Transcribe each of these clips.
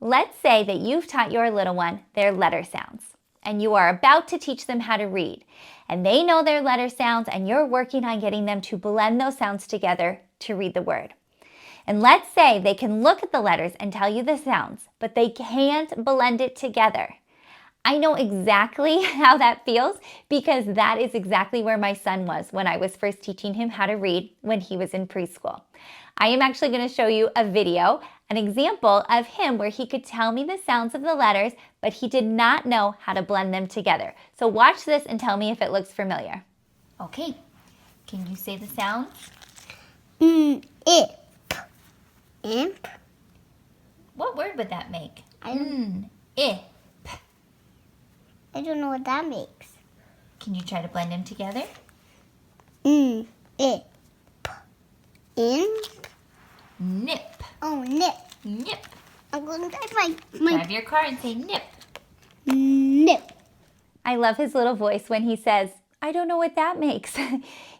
Let's say that you've taught your little one their letter sounds, and you are about to teach them how to read, and they know their letter sounds, and you're working on getting them to blend those sounds together to read the word. And let's say they can look at the letters and tell you the sounds, but they can't blend it together. I know exactly how that feels because that is exactly where my son was when I was first teaching him how to read when he was in preschool. I am actually going to show you a video, an example of him where he could tell me the sounds of the letters, but he did not know how to blend them together. So watch this and tell me if it looks familiar. Okay, can you say the sounds? Imp. Imp. What word would that make? Imp. I don't know what that makes. Can you try to blend them together? Imp. Imp. Nip. Oh, nip. Nip. I'm going to type my Grab your card and say nip. nip. I love his little voice when he says, I don't know what that makes.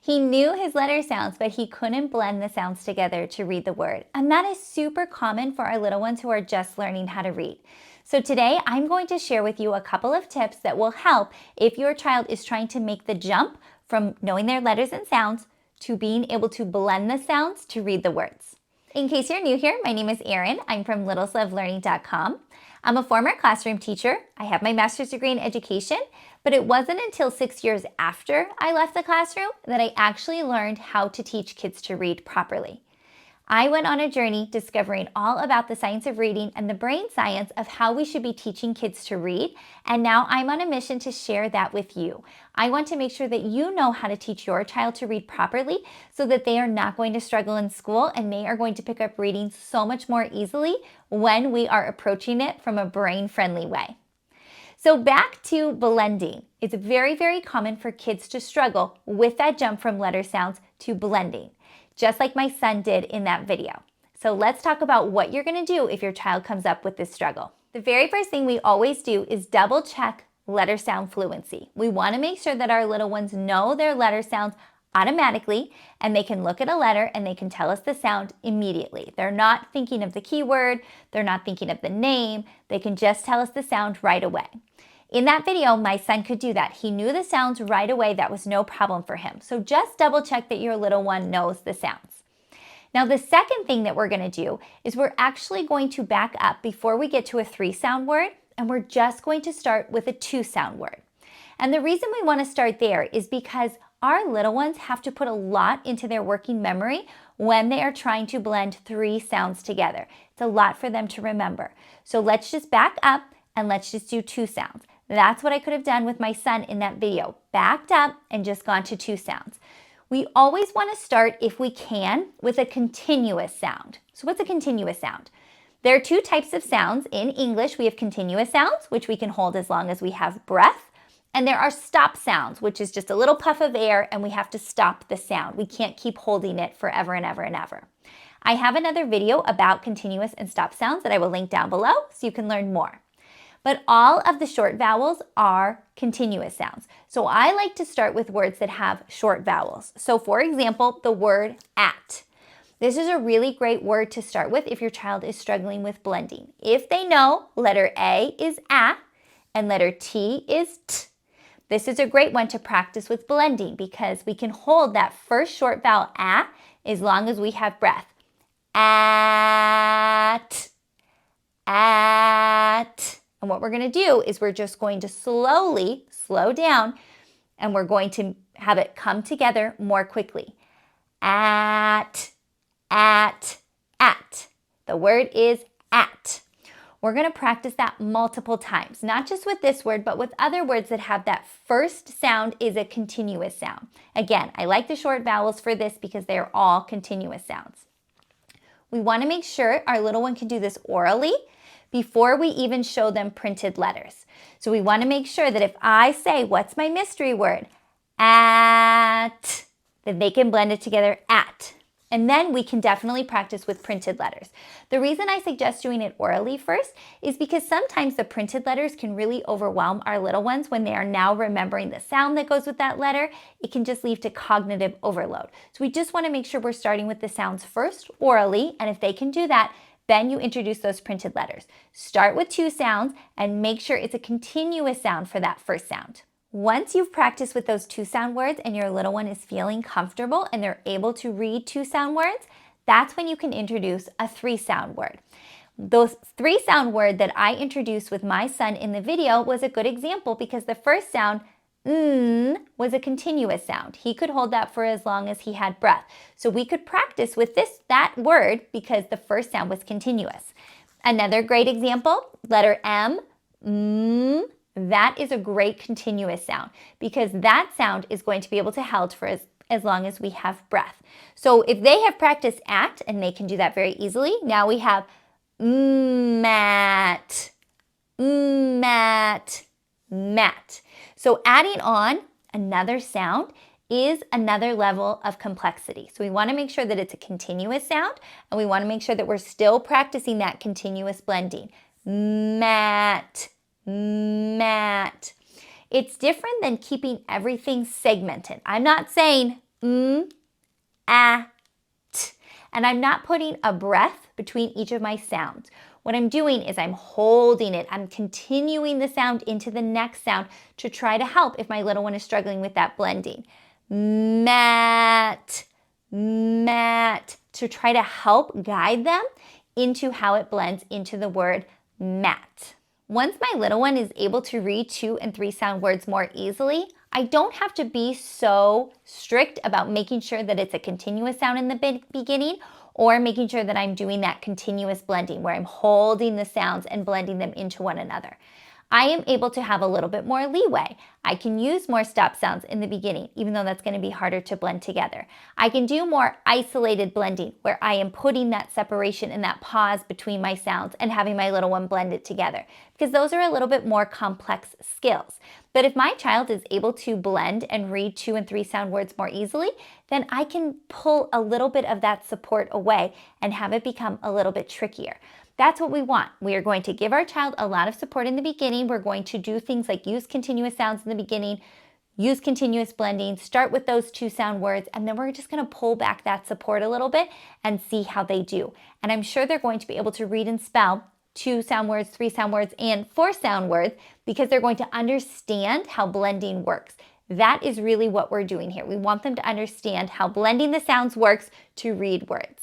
He knew his letter sounds, but he couldn't blend the sounds together to read the word. And that is super common for our little ones who are just learning how to read. So today I'm going to share with you a couple of tips that will help if your child is trying to make the jump from knowing their letters and sounds to being able to blend the sounds to read the words. In case you're new here, my name is Erin. I'm from littleslovelearning.com. I'm a former classroom teacher. I have my master's degree in education, but it wasn't until 6 years after I left the classroom that I actually learned how to teach kids to read properly. I went on a journey discovering all about the science of reading and the brain science of how we should be teaching kids to read, and now I'm on a mission to share that with you. I want to make sure that you know how to teach your child to read properly so that they are not going to struggle in school and they are going to pick up reading so much more easily when we are approaching it from a brain-friendly way. So back to blending. It's very, very common for kids to struggle with that jump from letter sounds to blending, just like my son did in that video. So let's talk about what you're going to do if your child comes up with this struggle. The very first thing we always do is double check letter sound fluency. We want to make sure that our little ones know their letter sounds automatically, and they can look at a letter and they can tell us the sound immediately. They're not thinking of the keyword, they're not thinking of the name, they can just tell us the sound right away. In that video, my son could do that. He knew the sounds right away. That was no problem for him. So just double check that your little one knows the sounds. Now, the second thing that we're going to do is we're actually going to back up before we get to a 3-sound word, and we're just going to start with a 2-sound word. And the reason we want to start there is because our little ones have to put a lot into their working memory when they are trying to blend 3 sounds together. It's a lot for them to remember. So let's just back up and let's just do 2 sounds. That's what I could have done with my son in that video. Backed up and just gone to 2 sounds. We always want to start, if we can, with a continuous sound. So what's a continuous sound? There are 2 types of sounds. In English, we have continuous sounds, which we can hold as long as we have breath. And there are stop sounds, which is just a little puff of air and we have to stop the sound. We can't keep holding it forever and ever and ever. I have another video about continuous and stop sounds that I will link down below so you can learn more. But all of the short vowels are continuous sounds. So I like to start with words that have short vowels. So for example, the word at. This is a really great word to start with if your child is struggling with blending. If they know letter A is A and letter T is T, this is a great one to practice with blending because we can hold that first short vowel A as long as we have breath. At, at. And what we're going to do is we're just going to slowly slow down and we're going to have it come together more quickly. At. The word is at. We're going to practice that multiple times, not just with this word, but with other words that have that first sound is a continuous sound. Again, I like the short vowels for this because they're all continuous sounds. We want to make sure our little one can do this orally before we even show them printed letters. So we want to make sure that if I say, what's my mystery word? At, that they can blend it together, at. And then we can definitely practice with printed letters. The reason I suggest doing it orally first is because sometimes the printed letters can really overwhelm our little ones when they are now remembering the sound that goes with that letter. It can just lead to cognitive overload. So we just want to make sure we're starting with the sounds first orally, and if they can do that, Then you introduce those printed letters. Start with 2 sounds and make sure it's a continuous sound for that first sound. Once you've practiced with those 2 sound words and your little one is feeling comfortable and they're able to read 2 sound words, that's when you can introduce a 3 sound word. Those 3 sound word that I introduced with my son in the video was a good example because the first sound, was a continuous sound. He could hold that for as long as he had breath. So we could practice with that word because the first sound was continuous. Another great example, letter M, that is a great continuous sound because that sound is going to be able to held for as long as we have breath. So if they have practiced at, and they can do that very easily, now we have mat, mat, mat. So adding on another sound is another level of complexity. So we want to make sure that it's a continuous sound, and we want to make sure that we're still practicing that continuous blending. Mat, mat. It's different than keeping everything segmented. I'm not saying at, and I'm not putting a breath between each of my sounds. What I'm doing is I'm holding it. I'm continuing the sound into the next sound to try to help if my little one is struggling with that blending. Mat, mat, to try to help guide them into how it blends into the word mat. Once my little one is able to read 2 and 3 sound words more easily, I don't have to be so strict about making sure that it's a continuous sound in the beginning or making sure that I'm doing that continuous blending where I'm holding the sounds and blending them into one another. I am able to have a little bit more leeway. I can use more stop sounds in the beginning, even though that's going to be harder to blend together. I can do more isolated blending where I am putting that separation and that pause between my sounds and having my little one blend it together, because those are a little bit more complex skills. But if my child is able to blend and read 2 and 3 sound words more easily, then I can pull a little bit of that support away and have it become a little bit trickier. That's what we want. We are going to give our child a lot of support in the beginning. We're going to do things like use continuous sounds in the beginning, use continuous blending, start with those 2 sound words, and then we're just going to pull back that support a little bit and see how they do. And I'm sure they're going to be able to read and spell 2 sound words, 3 sound words, and 4 sound words because they're going to understand how blending works. That is really what we're doing here. We want them to understand how blending the sounds works to read words.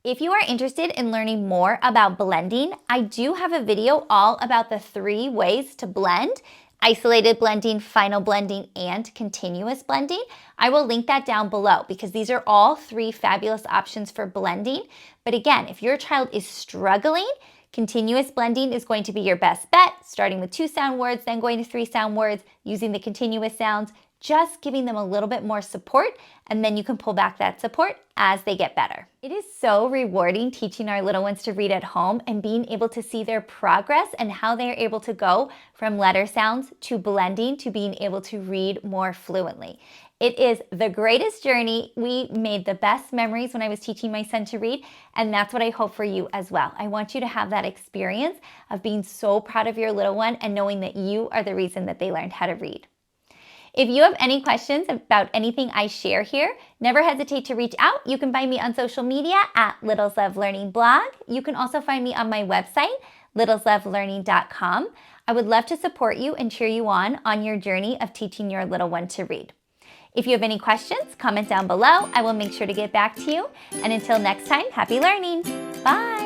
If you are interested in learning more about blending, I do have a video all about the 3 ways to blend: isolated blending, final blending, and continuous blending. I will link that down below because these are all 3 fabulous options for blending. But again, if your child is struggling, continuous blending is going to be your best bet, starting with 2 sound words, then going to 3 sound words, using the continuous sounds, just giving them a little bit more support, and then you can pull back that support as they get better. It is so rewarding teaching our little ones to read at home and being able to see their progress and how they are able to go from letter sounds to blending to being able to read more fluently. It is the greatest journey. We made the best memories when I was teaching my son to read, and that's what I hope for you as well. I want you to have that experience of being so proud of your little one and knowing that you are the reason that they learned how to read. If you have any questions about anything I share here, never hesitate to reach out. You can find me on social media at Littles Love Learning blog. You can also find me on my website, littleslovelearning.com. I would love to support you and cheer you on your journey of teaching your little one to read. If you have any questions, comment down below. I will make sure to get back to you. And until next time, happy learning. Bye.